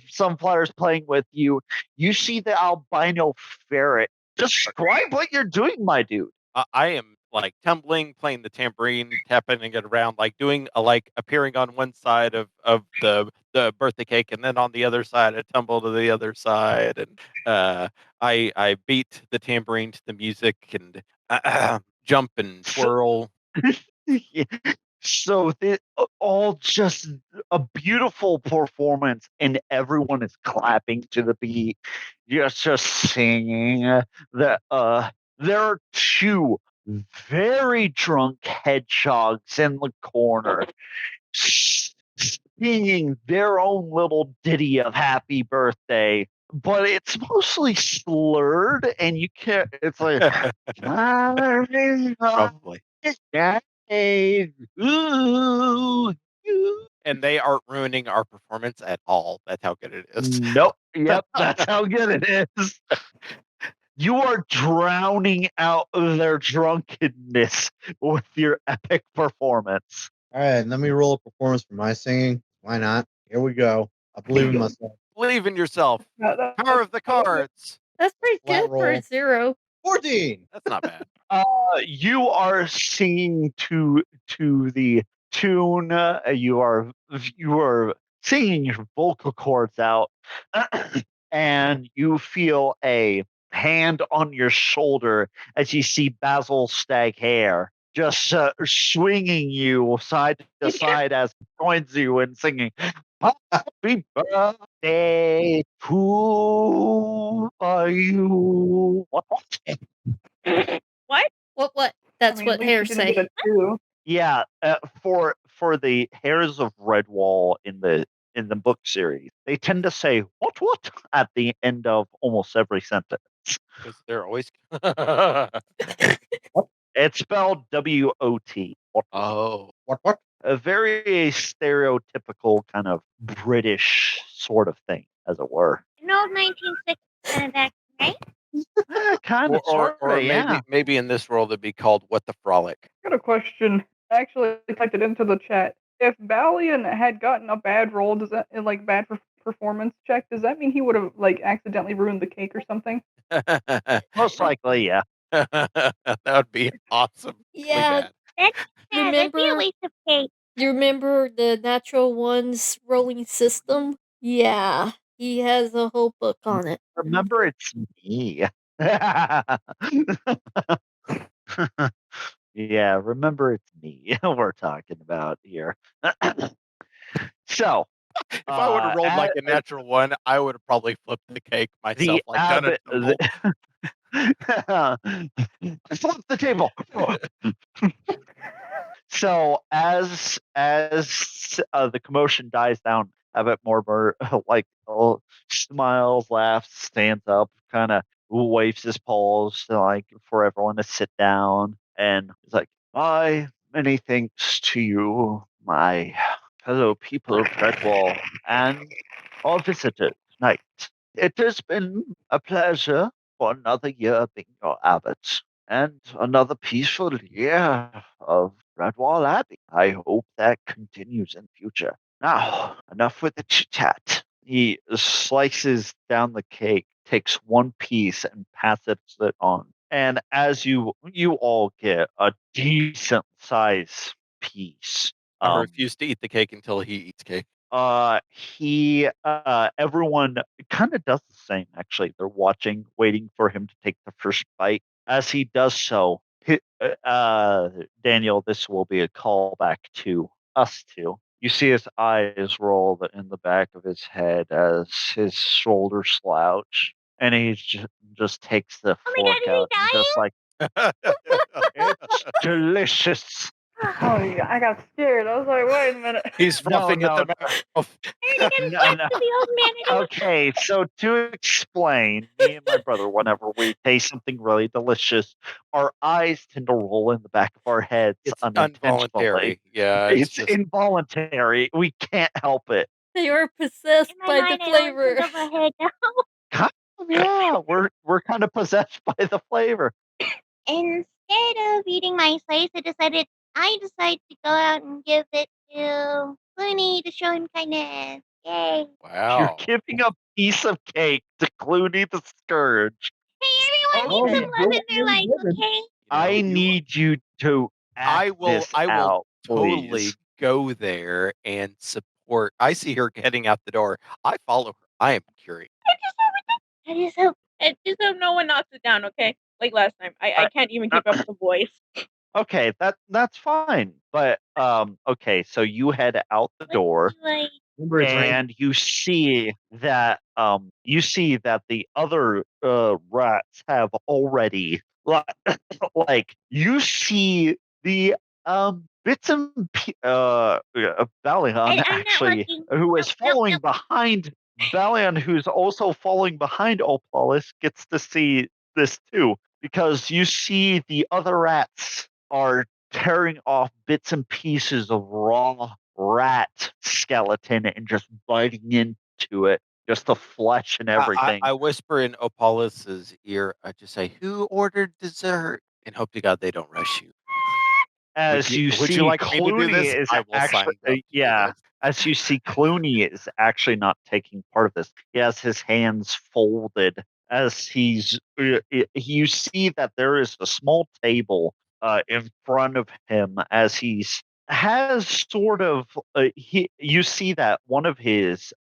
some players playing with you, you see the albino ferret. Describe what you're doing, my dude. I am like tumbling, playing the tambourine, tapping it around, like doing appearing on one side of the birthday cake, and then on the other side, I tumble to the other side, and I beat the tambourine to the music and jump and twirl. Yeah. So all just a beautiful performance, and everyone is clapping to the beat. You're just singing. There are 2 very drunk hedgehogs in the corner singing their own little ditty of happy birthday, but it's mostly slurred, and you can't. It's like. Probably. Ooh, And they aren't ruining our performance at all. That's how good it is. Nope. Yep, that's how good it is. You are drowning out their drunkenness with your epic performance. All right, let me roll a performance for my singing. Why not? Here we go. I believe in myself. Believe in yourself. Power of the cards. That's pretty Flat good for a roll. 0. 14. That's not bad. You are singing to the tune. You are singing your vocal cords out, and you feel a hand on your shoulder as you see Basil Staghair just swinging you side to side as he joins you in singing "Happy Birthday to you." What? That's what hares say. Yeah, for the hares of Redwall in the book series, they tend to say what at the end of almost every sentence. Because they're always. It's spelled WOT. Oh. What? A very stereotypical kind of British sort of thing, as it were. An old 1960s kind of act, right? Kind of, Or yeah. maybe in this world it'd be called "What the Frolic." I got a question. I actually typed it into the chat. If Balian had gotten a bad roll, does that bad performance check? Does that mean he would have accidentally ruined the cake or something? Most likely, yeah. That would be awesome. Yeah. That'd be a Remember, waste of cake. you remember the natural ones rolling system? Yeah, he has a whole book on it. Remember, it's me. Yeah, remember, it's me we're talking about here. So, If I would have rolled like a at natural one, I would have probably flipped the cake myself, the like done a double. flip the table. So as the commotion dies down a bit more, like smiles, laughs, stands up, kind of waves his paws like for everyone to sit down, and he's like, "I many thanks to you, my fellow people of Redwall, and our visitor tonight. It has been a pleasure for another year being your abbot, and another peaceful year of Redwall Abbey. I hope that continues in future. Now, enough with the chit chat." He slices down the cake, takes one piece, and passes it on. And as you all get a decent size piece, I refuse to eat the cake until he eats cake. everyone kind of does the same. Actually, they're watching, waiting for him to take the first bite. As he does so, Daniel, this will be a callback to us two. You see his eyes roll in the back of his head as his shoulders slouch, and he just takes the Oh my fork god, is out and he just like, it's delicious. Oh yeah, I got scared. I was like, wait a minute. He's frothing at the mouth. No, no. the old man. Okay, so to explain, me and my brother, whenever we taste something really delicious, our eyes tend to roll in the back of our heads It's unintentionally. involuntary. Yeah, It's just involuntary. We can't help it. They are possessed In my by the mind, I always flavor. think of a head now. Kind of, yeah, we're kind of possessed by the flavor. Instead of eating my slice, I decided to go out and give it to Clooney to show him kindness. Yay. wow. You're giving a piece of cake to Clooney the Scourge. Hey, everyone needs some love in their life, okay? I need you to act this I will out, totally please. go there and support. I see her heading out the door. I follow her. I am curious. I just hope no one knocks it down, okay? Like last time. I can't even keep up with the voice. Okay, that's fine. But okay, so you head out the door and you see that the other rats have already like you see the bits and Balion actually who is following behind Balion, who's also falling behind Opolis, gets to see this too, because you see the other rats are tearing off bits and pieces of raw rat skeleton and just biting into it, just the flesh and everything. I whisper in Opolis's ear. I just say, "Who ordered dessert?" And hope to God they don't rush you. As would you would see, you like me to do Clooney this? is I will sign actually up to do yeah. this. As you see, Clooney is actually not taking part of this. He has his hands folded as you see that there is a small table in front of him as has sort of you see that one of his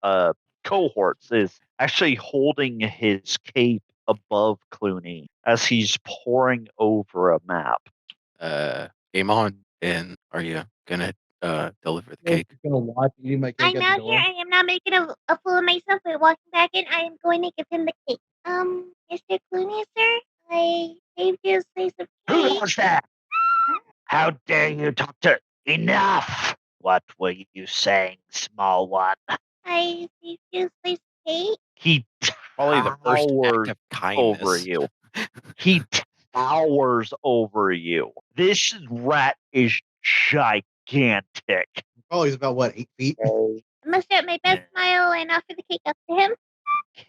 cohorts is actually holding his cape above Clooney as he's poring over a map. Game on. And are you gonna deliver the cake? Gonna watch eating my cake I'm at the out door. here. I am not making a fool of myself by walking back in. I am going to give him the cake. Mr. Clooney, sir, I saved you a slice of Who cake. was that? How dare you talk to enough? What were you saying, small one? I saved you a slice of cake. He Probably the first act towers of kindness. over you. He towers over you. This rat is gigantic. Oh, he's about what, 8 feet? I must have my best smile and offer the cake up to him.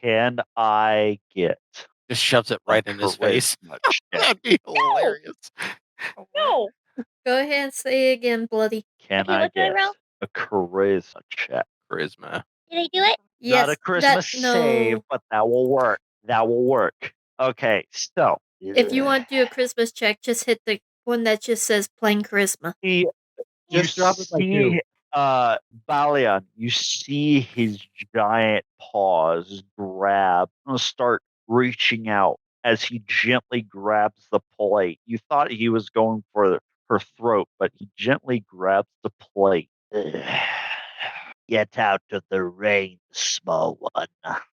Can I get Just shoves it right in his face. charisma check? That'd be hilarious. No. Go ahead and say it again, Bloody. Can Okay, I what do I get roll? a charisma check? Charisma. Did I do it? Yes, Not a charisma that save, no. but that will work. That will work. Okay, so If you want to do a charisma check, just hit the one that just says plain charisma. You Just drop it by 2. see, Balian, you see his giant paws start reaching out as he gently grabs the plate. You thought he was going for her throat, but he gently grabs the plate. Get out of the rain, small one.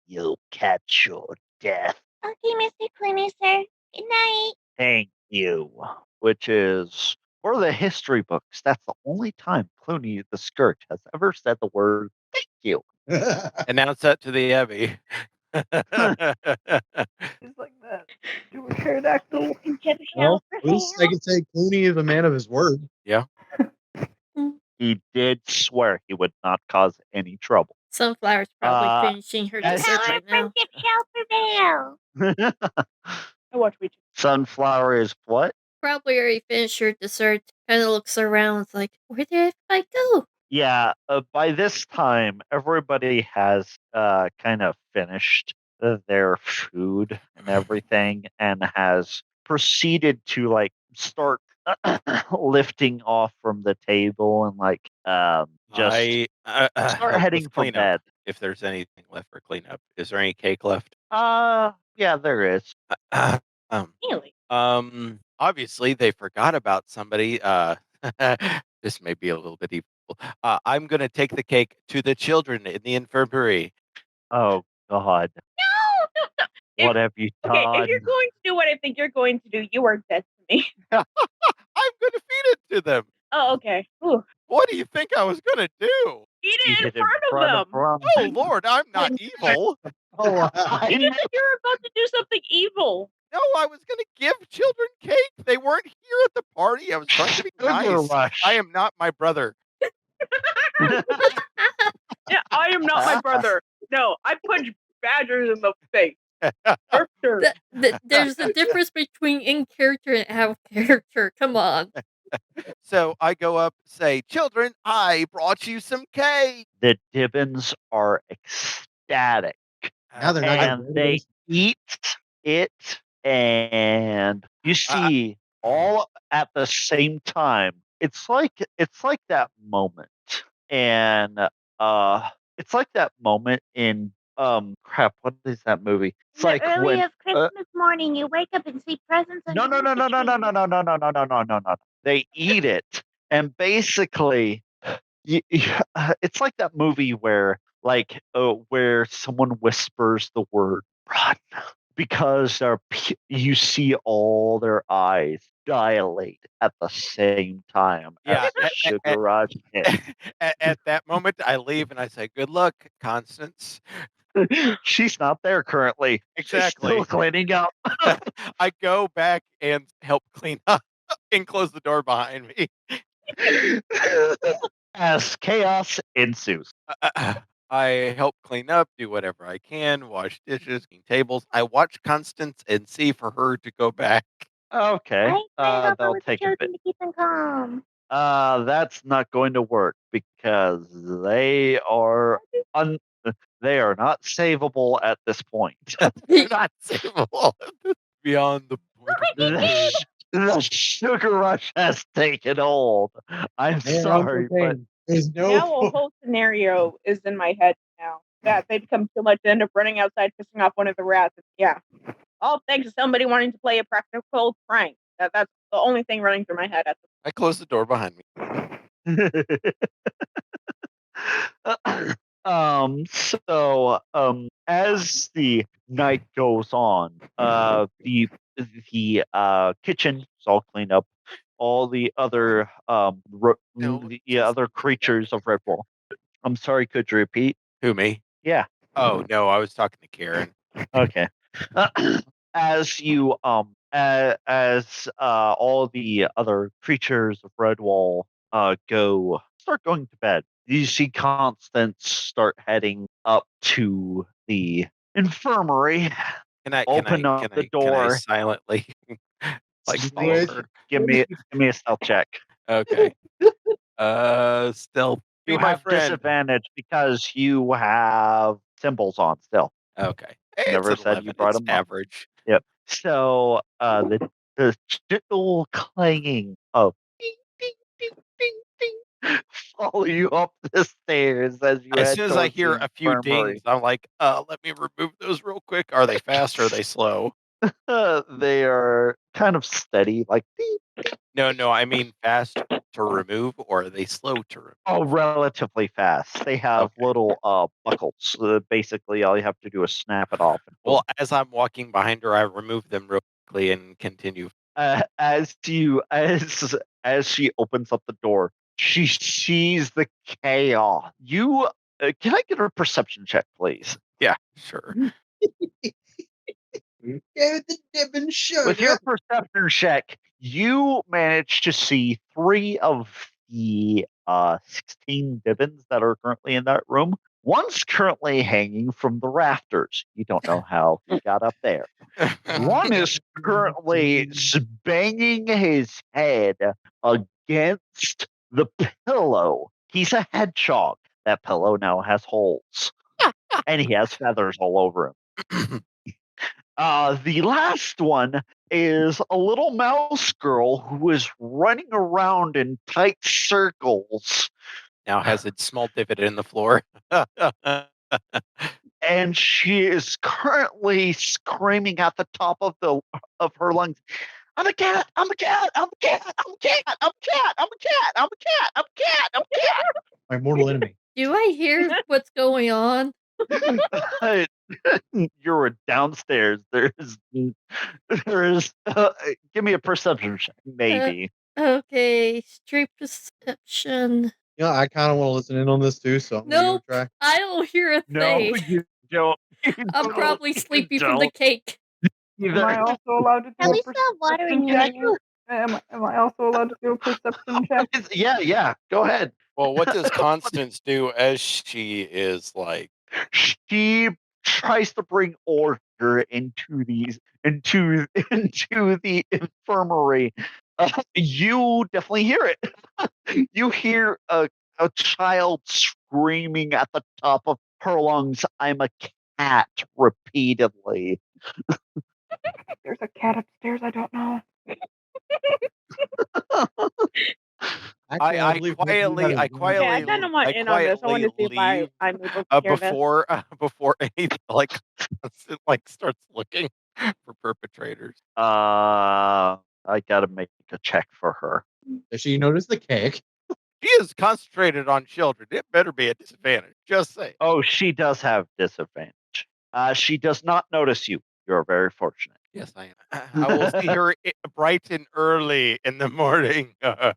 You'll catch your death. Okay, Mr. Clooney, sir. Good night. Thank you. Which is, for the history books, that's the only time Clooney the Scourge has ever said the word thank you. Announce that to the Abbey. He's like that. Do a pterodactyl. Well, at least I can say Clooney is a man of his word. Yeah. He did swear he would not cause any trouble. Sunflower's probably finishing her as- dessert Our right now. friendship shall prevail. I watch Witcher. Sunflower is what? Probably already finished her dessert. Kind of looks around like, where did everybody go? Yeah, by this time, everybody has kind of finished their food and everything and has proceeded to like start lifting off from the table and like just start help heading with for cleanup, bed. if there's anything left for cleanup. Is there any cake left? Yeah, there is. Really? Obviously they forgot about somebody. This may be a little bit evil. I'm going to take the cake to the children in the infirmary. Oh God, No. what have you done? Okay, if you're going to do what I think you're going to do, you are dead to me. I'm going to feed it to them. Oh, okay. Ooh. What do you think I was going to do? Eat Eat it in front of them. Oh, Lord, I'm not evil. Oh, wow. You just said you were about to do something evil. No, I was going to give children cake. They weren't here at the party. I was trying to be nice. I am not my brother. Yeah, I am not my brother. No, I punch badgers in the face. For sure. There's a difference between in character and out of character. Come on. So I go up, say, children, I brought you some cake. The Dibbins are ecstatic. Now they're not gonna And be they able eat it, and you see all at the same time. It's like that moment, and it's like that moment in crap. What is that movie? It's like Early when of Christmas morning, you wake up and see presents. no. They eat it, and basically, it's like that movie where where someone whispers the word run because you see all their eyes dilate at the same time as the sugar rush hits. At that moment, I leave and I say, good luck, Constance. She's not there currently. Exactly. She's still cleaning up. I go back and help clean up and close the door behind me. As chaos ensues. I help clean up, do whatever I can, wash dishes, clean tables. I watch Constance and see for her to go back. Okay. They'll take a bit. To keep them calm. That's not going to work because they are they are not savable at this point. They're not savable beyond the point. The sugar rush has taken hold. I'm to. sorry, but There's Now no. a whole scenario is in my head now. That they become too much to end up running outside, pissing off one of the rats. Yeah. All thanks to somebody wanting to play a practical prank. That's the only thing running through my head at the I close the door behind me. As the night goes on, the kitchen is all cleaned up. All the other the other creatures of Redwall. I'm sorry, could you repeat? Who, me? Yeah. Oh, no, I was talking to Karen. Okay. As you as all the other creatures of Redwall start going to bed, you see Constance start heading up to the infirmary. Can I Open up the Can I door. silently like Switch. follow her? Give me a stealth check. Okay. Stealth. Be You my have friend. disadvantage because you have symbols on still. Okay. Never It's an said you 11. brought It's them up. average. Yep. So the gentle clanging of ding ding ding ding ding follow you up the stairs as you As head soon as I towards hear the a few infirmary. dings, I'm like, let me remove those real quick. Are they fast or are they slow? They are kind of steady, like ding. No, I mean fast to remove or are they slow to remove? Oh, relatively fast. They have Okay. little buckles. Basically, all you have to do is snap it off. And Well, as I'm walking behind her, I remove them real quickly and continue. as she opens up the door, she sees the chaos. Can I get a perception check, please? Yeah, sure. Get the Devon sugar. With your perception check, you manage to see 3 of the 16 Dibbins that are currently in that room. One's currently hanging from the rafters. You don't know how he got up there. One is currently banging his head against the pillow. He's a hedgehog. That pillow now has holes, and he has feathers all over him. The last one is a little mouse girl who is running around in tight circles, Now has a small divot in the floor. and she is currently screaming at the top of her lungs. I'm a cat. I'm a cat. I'm a cat. I'm a cat. I'm a cat. I'm a cat. I'm a cat. I'm a cat. I'm a cat. My mortal enemy. Do I hear what's going on? You're downstairs. There's. Give me a perception check, maybe. Okay, street perception. You know, I kind of want to listen in on this too, so I'm gonna give Nope, it a try. I don't hear a No, thing. you don't. I'm probably You sleepy from the don't cake. Am I either. also allowed to do At a least stop watering perception me. check? Am I also allowed to do a perception check? Yeah. Go ahead. Well, what does Constance do as she is like? She tries to bring order into the infirmary. You definitely hear it. You hear a child screaming at the top of her lungs, "I'm a cat," repeatedly. There's a cat upstairs. I don't know. Actually, I believe quietly, I quietly, Yeah, I kind of want I in on this. I want to see quietly if leave I'm able to hear this. before anything like starts looking for perpetrators. I gotta make a check for her. Does she notice the cake? She is concentrated on children. It better be a disadvantage. Just say. Oh, she does have disadvantage. She does not notice you. You're very fortunate. Yes, I am. I will see her bright and early in the morning. By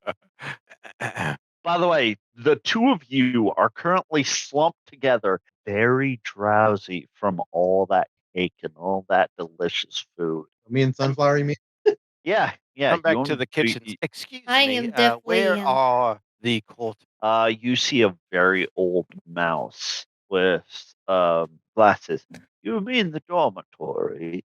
the way, the two of you are currently slumped together, very drowsy from all that cake and all that delicious food. Me and Sunflower, you mean? Yeah. Come back you to the kitchens. Excuse I me. am definitely Where in. are the cult? You see a very old mouse with glasses. You mean the dormitories?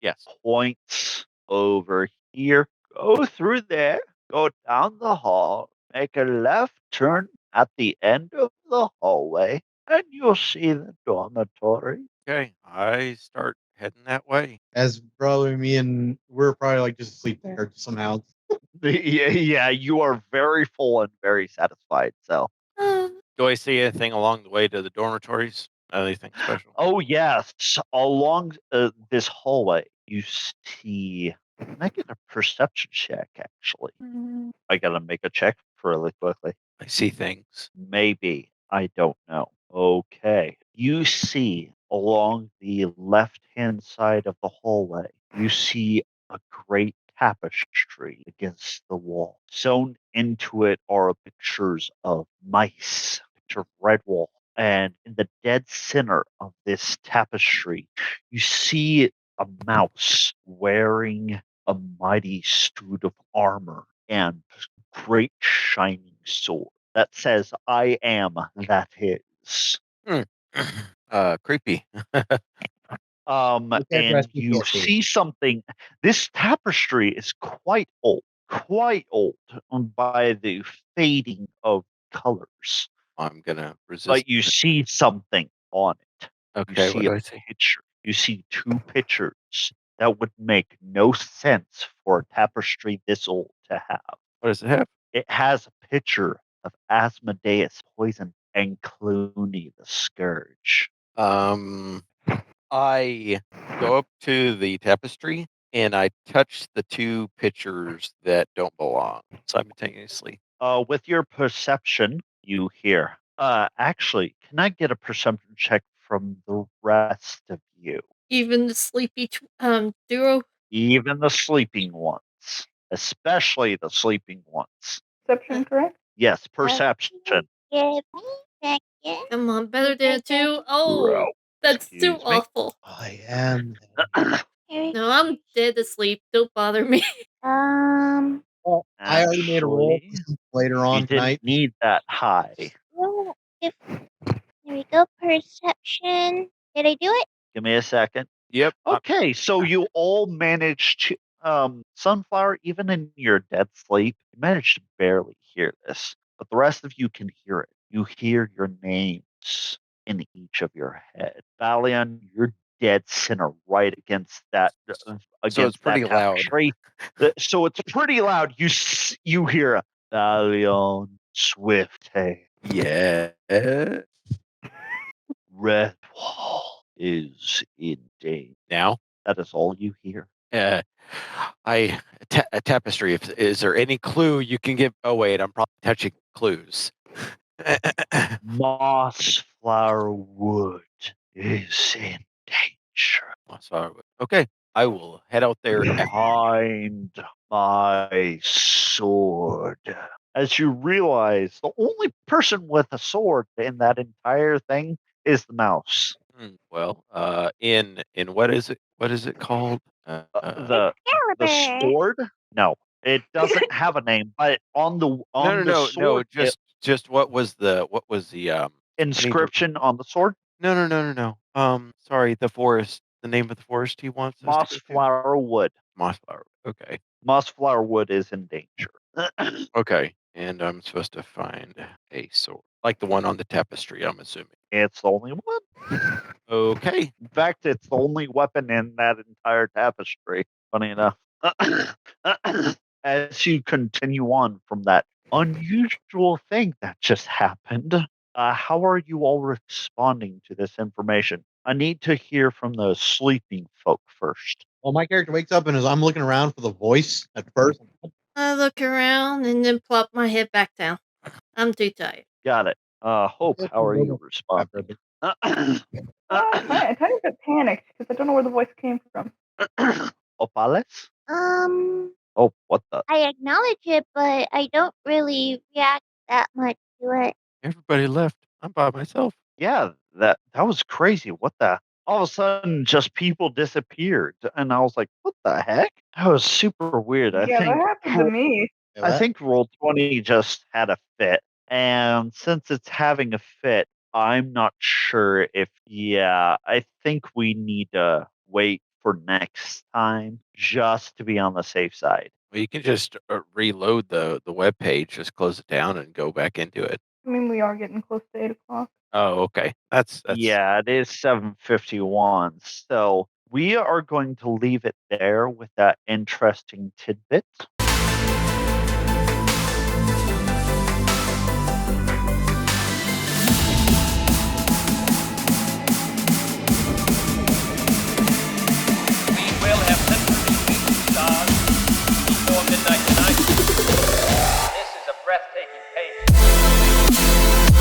Yes. Points over here. Go through there. Go down the hall. Make a left turn at the end of the hallway, and you'll see the dormitory. Okay. I start heading that way. As probably me and we're probably like just asleep there somehow. Yeah, you are very full and very satisfied. So, Do I see anything along the way to the dormitories? Anything special? oh yes, along this hallway, you see. Can I get a perception check? Actually, I gotta make a check really quickly. I see things. Maybe. I don't know. Okay. You see along the left hand side of the hallway, you see a great tapestry against the wall. Sewn into it are pictures of mice, picture of Redwall. And in the dead center of this tapestry, you see a mouse wearing a mighty suit of armor and great shining sword that says, "I am that is." Creepy. And you see something. This tapestry is quite old by the fading of colors. I'm gonna resist. But you see something on it. Okay, You what see do a I see? picture. You see two pictures that would make no sense for a tapestry this old to have. What does it have? It has a picture of Asmodeus poisoned and Clooney the Scourge. I go up to the tapestry and I touch the two pictures that don't belong simultaneously. With your perception, you hear. Actually, can I get a perception check from the rest of you? Even the sleepy duo. Even the sleeping ones. Especially the sleeping ones. Perception, correct? Yes, perception. Give me a second. Come on, better than a 2. Oh, that's too Excuse me. awful. I am. No, I'm dead asleep. Don't bother me. Well, I already made a roll Actually, for some later you on didn't tonight. need that high. Well, there we go. Perception. Did I do it? Give me a second. Yep. Okay, so you all managed to, Sunflower, even in your dead sleep, you managed to barely hear this, but the rest of you can hear it. You hear your names in each of your head. Valion, you're dead center right against that. Against it's pretty that loud. tapestry. So it's pretty loud. You hear Valion, Swifttail, Yeah. Redwall is in danger. Now, That is all you hear. a tapestry. Is there any clue you can give? Oh wait, I'm probably touching clues. Moss Flower Wood is in danger. Okay, I will head out there. Behind my sword. As you realize, the only person with a sword in that entire thing is the mouse. Well, in what is it? What is it called? The Excalibur. sword? No, it doesn't have a name. But on the no. sword, Just what was the inscription on the sword. No. Sorry, the forest. The name of the forest he wants us to Moss go to? Flower Wood. Mossflower. Okay. Moss Flower Wood is in danger. Okay. And I'm supposed to find a sword, like the one on the tapestry. I'm assuming. It's the only one. Okay. In fact, it's the only weapon in that entire tapestry. Funny enough. As you continue on from that unusual thing that just happened, how are you all responding to this information? I need to hear from the sleeping folk first. Well, my character wakes up and as I'm looking around for the voice at first. I look around and then plop my head back down. I'm too tired. Got it. Hope, how are you responding? A tiny bit panicked because I don't know where the voice came from. Opales? Oh, what the? I acknowledge it, but I don't really react that much to it. Everybody left. I'm by myself. Yeah, that was crazy. What the? All of a sudden, just people disappeared, and I was like, "What the heck?" That was super weird. I Yeah, that think happened to me. I think Roll20 just had a fit, and since it's having a fit, I'm not sure if. Yeah, I think we need to wait for next time just to be on the safe side. Well, you can just reload the web page, just close it down, and go back into it. I mean, we are getting close to 8 o'clock. Oh, okay. That's Yeah, it is 7:51. So we are going to leave it there with that interesting tidbit.